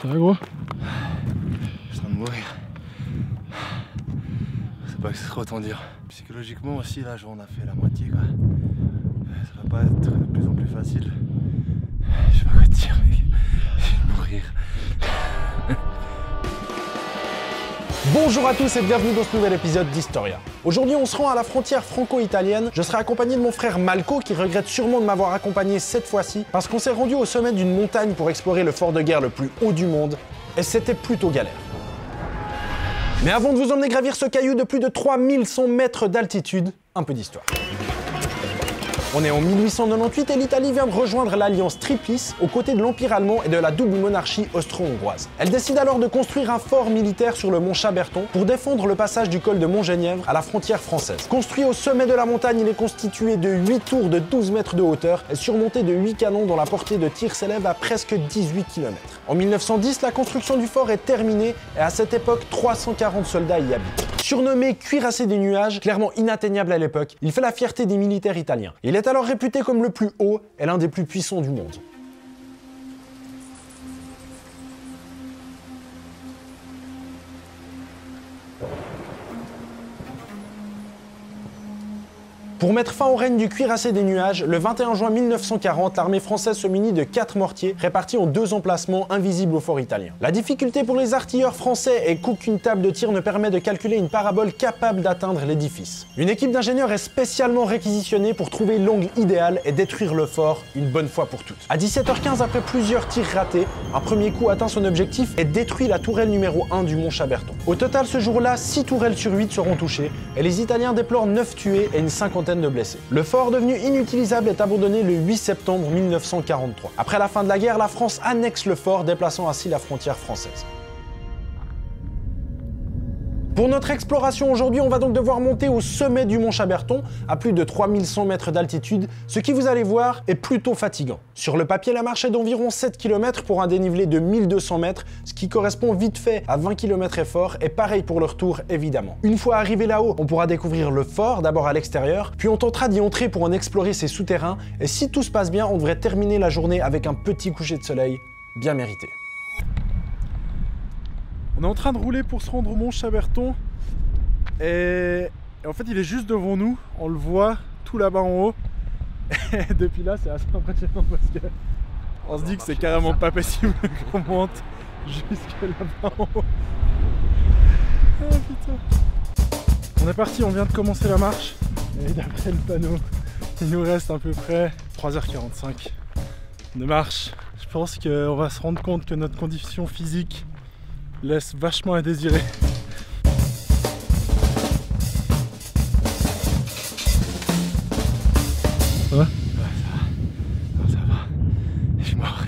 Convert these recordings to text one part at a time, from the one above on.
Ça va gros? Je suis en train de mourir. C'est pas que c'est trop autant dire. Psychologiquement aussi, là, on a fait la moitié quoi. Ça va pas être de plus en plus facile. Je sais pas quoi te dire, mec. Je vais mourir. Bonjour à tous et bienvenue dans ce nouvel épisode d'Historia. Aujourd'hui on se rend à la frontière franco-italienne. Je serai accompagné de mon frère Malco qui regrette sûrement de m'avoir accompagné cette fois-ci parce qu'on s'est rendu au sommet d'une montagne pour explorer le fort de guerre le plus haut du monde et c'était plutôt galère. Mais avant de vous emmener gravir ce caillou de plus de 3100 mètres d'altitude, un peu d'histoire. On est en 1898 et l'Italie vient de rejoindre l'alliance Triplice aux côtés de l'Empire allemand et de la double monarchie austro-hongroise. Elle décide alors de construire un fort militaire sur le mont Chaberton pour défendre le passage du col de Montgénièvre à la frontière française. Construit au sommet de la montagne, il est constitué de 8 tours de 12 mètres de hauteur et surmonté de 8 canons dont la portée de tir s'élève à presque 18 km. En 1910, la construction du fort est terminée et à cette époque, 340 soldats y habitent. Surnommé cuirassé des nuages, clairement inatteignable à l'époque, il fait la fierté des militaires italiens. Il est alors réputé comme le plus haut et l'un des plus puissants du monde. Pour mettre fin au règne du cuirassé des nuages, le 21 juin 1940, l'armée française se munit de 4 mortiers répartis en 2 emplacements invisibles au fort italien. La difficulté pour les artilleurs français est qu'aucune table de tir ne permet de calculer une parabole capable d'atteindre l'édifice. Une équipe d'ingénieurs est spécialement réquisitionnée pour trouver l'angle idéal et détruire le fort une bonne fois pour toutes. À 17h15, après plusieurs tirs ratés, un premier coup atteint son objectif et détruit la tourelle numéro 1 du mont Chaberton. Au total, ce jour-là, 6 tourelles sur 8 seront touchées et les Italiens déplorent 9 tués et une cinquantaine de blessés. Le fort, devenu inutilisable, est abandonné le 8 septembre 1943. Après la fin de la guerre, la France annexe le fort, déplaçant ainsi la frontière française. Pour notre exploration aujourd'hui, on va donc devoir monter au sommet du mont Chaberton, à plus de 3100 mètres d'altitude, ce qui, vous allez voir, est plutôt fatigant. Sur le papier, la marche est d'environ 7 km pour un dénivelé de 1200 mètres, ce qui correspond vite fait à 20 km effort, et pareil pour le retour, évidemment. Une fois arrivé là-haut, on pourra découvrir le fort, d'abord à l'extérieur, puis on tentera d'y entrer pour en explorer ses souterrains, et si tout se passe bien, on devrait terminer la journée avec un petit coucher de soleil bien mérité. On est en train de rouler pour se rendre au mont Chaberton et en fait il est juste devant nous, on le voit tout là-bas en haut et depuis là c'est assez impressionnant parce que on se dit que c'est carrément pas possible qu'on monte jusque là-bas en haut. Ah putain. On est parti, on vient de commencer la marche et d'après le panneau il nous reste à peu près 3h45 de marche. Je pense qu'on va se rendre compte que notre condition physique laisse vachement à désirer. Ça va? Ouais, ça va. Non, ça va. Je suis mort.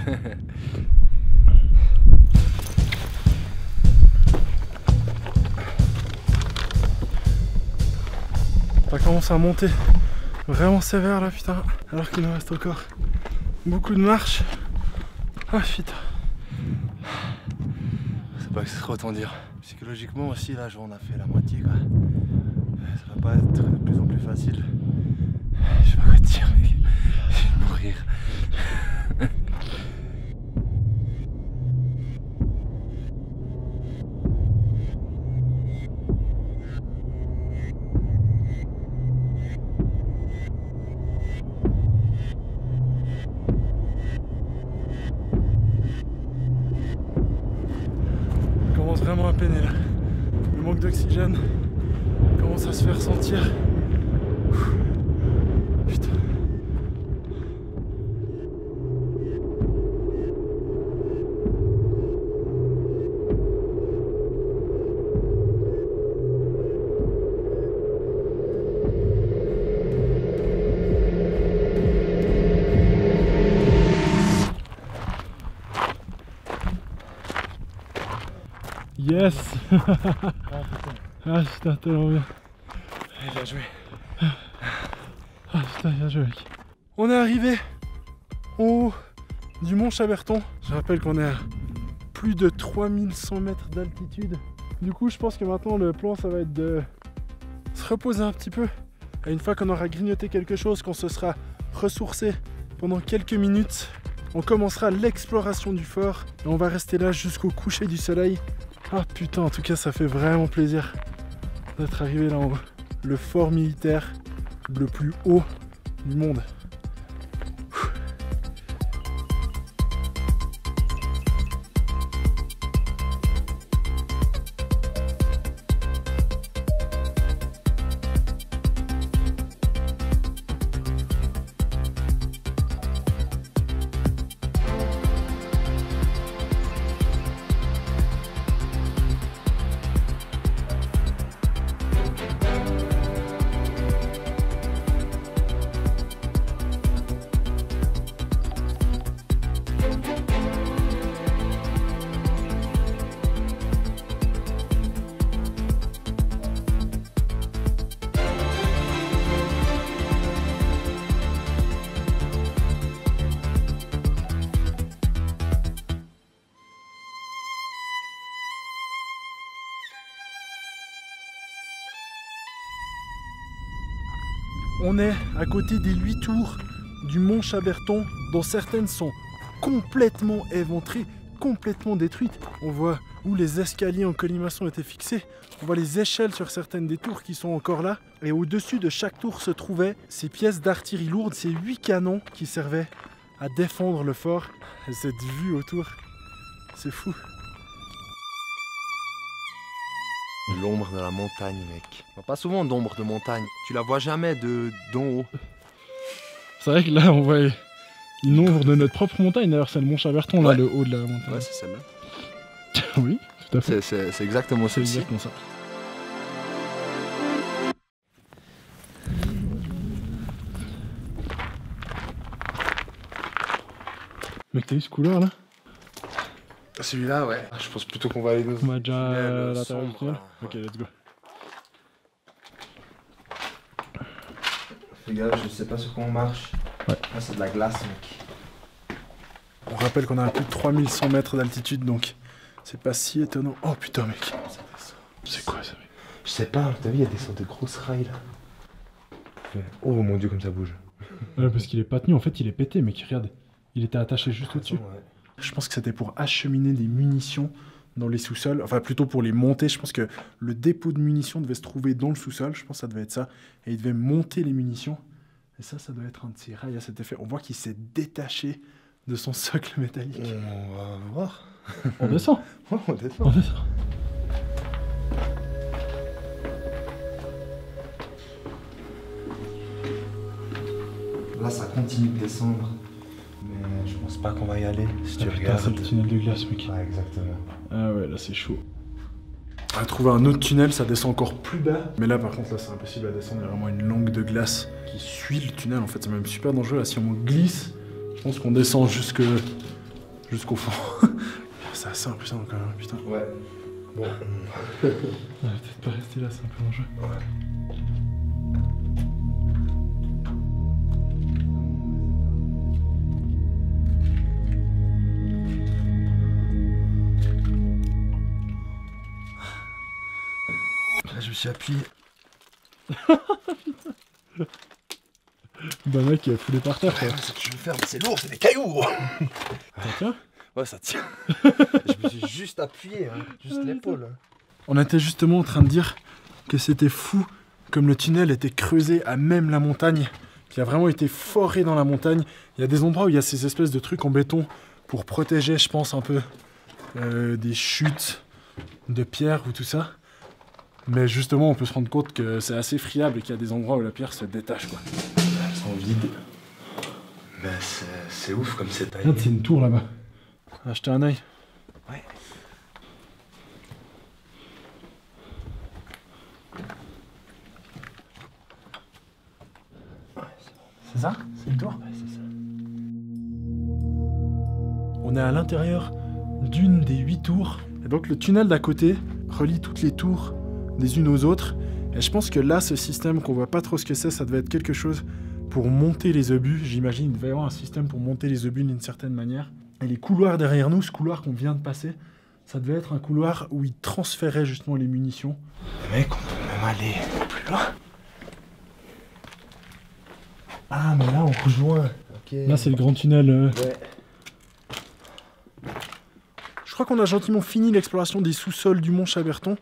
Ça commence à monter vraiment sévère là, putain. Alors qu'il nous reste encore beaucoup de marche. Ah putain. C'est pas que c'est trop autant dire. Psychologiquement aussi, là, on a fait la moitié quoi. Ça va pas être de plus en plus facile. Je sais pas quoi te dire, mec. Je vais mourir. Vraiment à peiner là. Le manque d'oxygène commence à se faire sentir. Putain. Yes. Ah putain, tellement bien. Bien joué. Ah putain, bien joué mec. On est arrivé en haut du mont Chaberton. Je rappelle qu'on est à plus de 3100 mètres d'altitude. Du coup, je pense que maintenant le plan ça va être de se reposer un petit peu. Et une fois qu'on aura grignoté quelque chose, qu'on se sera ressourcé pendant quelques minutes, on commencera l'exploration du fort et on va rester là jusqu'au coucher du soleil. Ah putain, en tout cas ça fait vraiment plaisir d'être arrivé là en haut. Le fort militaire le plus haut du monde. On est à côté des 8 tours du mont Chaberton, dont certaines sont complètement éventrées, complètement détruites. On voit où les escaliers en colimaçon étaient fixés. On voit les échelles sur certaines des tours qui sont encore là. Et au-dessus de chaque tour se trouvaient ces pièces d'artillerie lourde, ces 8 canons qui servaient à défendre le fort. Et cette vue autour, c'est fou. L'ombre de la montagne, mec. On voit pas souvent d'ombre de montagne. Tu la vois jamais d'en haut. C'est vrai que là, on voit une ombre de notre propre montagne. D'ailleurs, c'est le mont Chaberton, là, Ouais. le haut de la montagne. Ouais, c'est celle-là. Oui, tout à fait. C'est exactement C'est celle-ci. exactement ça. Mec, t'as vu ce couloir là? Celui-là, ouais. Je pense plutôt qu'on va aller dans On va déjà à tunnel l'intérieur du sombre, tunnel. là. Ok, let's go. Fais gaffe, je sais pas sur quoi on marche. Ouais. Là, c'est de la glace, mec. On rappelle qu'on a à plus de 3100 mètres d'altitude, donc c'est pas si étonnant. Oh putain, mec. C'est quoi ça, mec? Je sais pas, t'as vu, il y a des sortes de grosses rails là. Oh mon dieu, comme ça bouge. Ouais, parce qu'il est pas tenu, en fait, il est pété, mec. Regarde, il était attaché juste au-dessus. Ouais. Je pense que c'était pour acheminer des munitions dans les sous-sols, enfin plutôt pour les monter. Je pense que le dépôt de munitions devait se trouver dans le sous-sol, je pense que ça devait être ça. Et il devait monter les munitions. Et ça doit être un de ces rails à cet effet. On voit qu'il s'est détaché de son socle métallique. On va voir. On descend. Ouais, on On descend. descend. Là, ça continue de descendre. Mais je pense pas qu'on va y aller. Si tu Ah, putain, regardes. c'est le tunnel de glace, mec. Ouais, exactement. Ah ouais, là c'est chaud. On va trouver un autre tunnel, ça descend encore plus bas. Mais là par contre, là c'est impossible à descendre, il y a vraiment une langue de glace qui suit le tunnel. En fait, c'est même super dangereux. Là, si on glisse, je pense qu'on descend jusqu'au fond. C'est assez impressionnant quand même, putain. Ouais. Bon. On va peut-être pas rester là, c'est un peu dangereux. Là, je me suis appuyé. Bah mec, il a foulé par terre quoi. Ouais, c'est ce que je veux faire, mais c'est lourd, c'est des cailloux, gros. Tiens. Ouais, ça tient. Je me suis juste appuyé, hein. Juste l'épaule. On était justement en train de dire que c'était fou comme le tunnel était creusé à même la montagne, qui a vraiment été foré dans la montagne. Il y a des endroits où il y a ces espèces de trucs en béton pour protéger, je pense, un peu des chutes de pierre ou tout ça. Mais justement, on peut se rendre compte que c'est assez friable et qu'il y a des endroits où la pierre se détache, quoi. Elles sont vides. Mais c'est ouf comme c'est taillé. Regarde, c'est une tour là-bas. Achetez un œil. Ouais. C'est ça? C'est une tour? Ouais, c'est ça. On est à l'intérieur d'une des 8 tours. Et donc le tunnel d'à côté relie toutes les tours des unes aux autres. Et je pense que là, ce système qu'on voit pas trop ce que c'est, ça devait être quelque chose pour monter les obus. J'imagine qu'il devait y avoir un système pour monter les obus d'une certaine manière. Et les couloirs derrière nous, ce couloir qu'on vient de passer, ça devait être un couloir où ils transféraient justement les munitions. Mec, on peut même aller plus loin. Ah, mais là, on rejoint. Ok. Là, c'est le grand tunnel Ouais. crois qu'on a gentiment fini l'exploration des sous-sols du Mont Chaberton.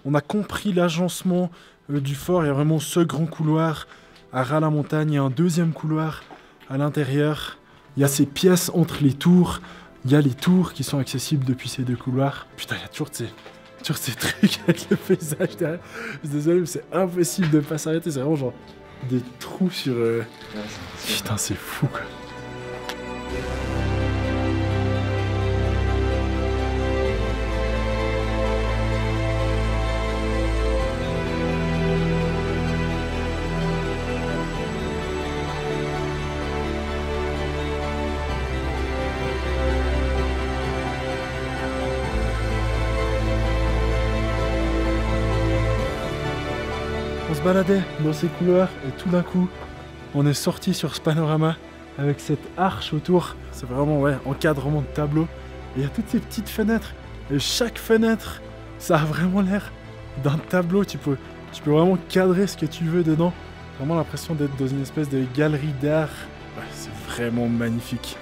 On a compris l'agencement du fort. Il y a vraiment ce grand couloir à ras la montagne. Il y a un deuxième couloir à l'intérieur. Il y a ces pièces entre les tours. Il y a les tours qui sont accessibles depuis ces deux couloirs. Putain, il y a toujours ces trucs avec le paysage derrière. Je suis désolé, mais c'est impossible de ne pas s'arrêter. C'est vraiment genre des trous sur... Putain, c'est fou, quoi. On se baladait dans ces couloirs et tout d'un coup, on est sorti sur ce panorama avec cette arche autour. C'est vraiment, ouais, encadrement de tableau. Et il y a toutes ces petites fenêtres. Et chaque fenêtre, ça a vraiment l'air d'un tableau. Tu peux vraiment cadrer ce que tu veux dedans. Vraiment l'impression d'être dans une espèce de galerie d'art. Ouais, c'est vraiment magnifique.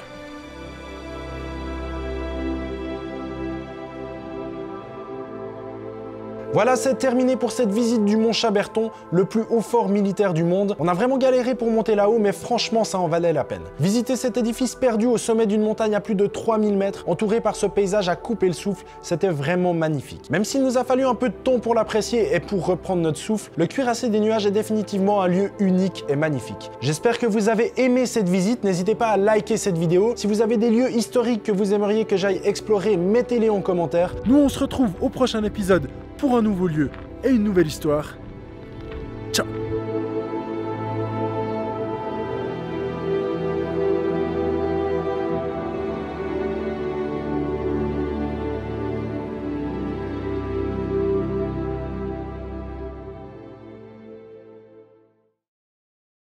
Voilà, c'est terminé pour cette visite du Mont Chaberton, le plus haut fort militaire du monde. On a vraiment galéré pour monter là-haut, mais franchement, ça en valait la peine. Visiter cet édifice perdu au sommet d'une montagne à plus de 3000 mètres, entouré par ce paysage à couper le souffle, c'était vraiment magnifique. Même s'il nous a fallu un peu de temps pour l'apprécier et pour reprendre notre souffle, le cuirassé des nuages est définitivement un lieu unique et magnifique. J'espère que vous avez aimé cette visite, n'hésitez pas à liker cette vidéo. Si vous avez des lieux historiques que vous aimeriez que j'aille explorer, mettez-les en commentaire. Nous, on se retrouve au prochain épisode pour un nouveau lieu et une nouvelle histoire. Ciao!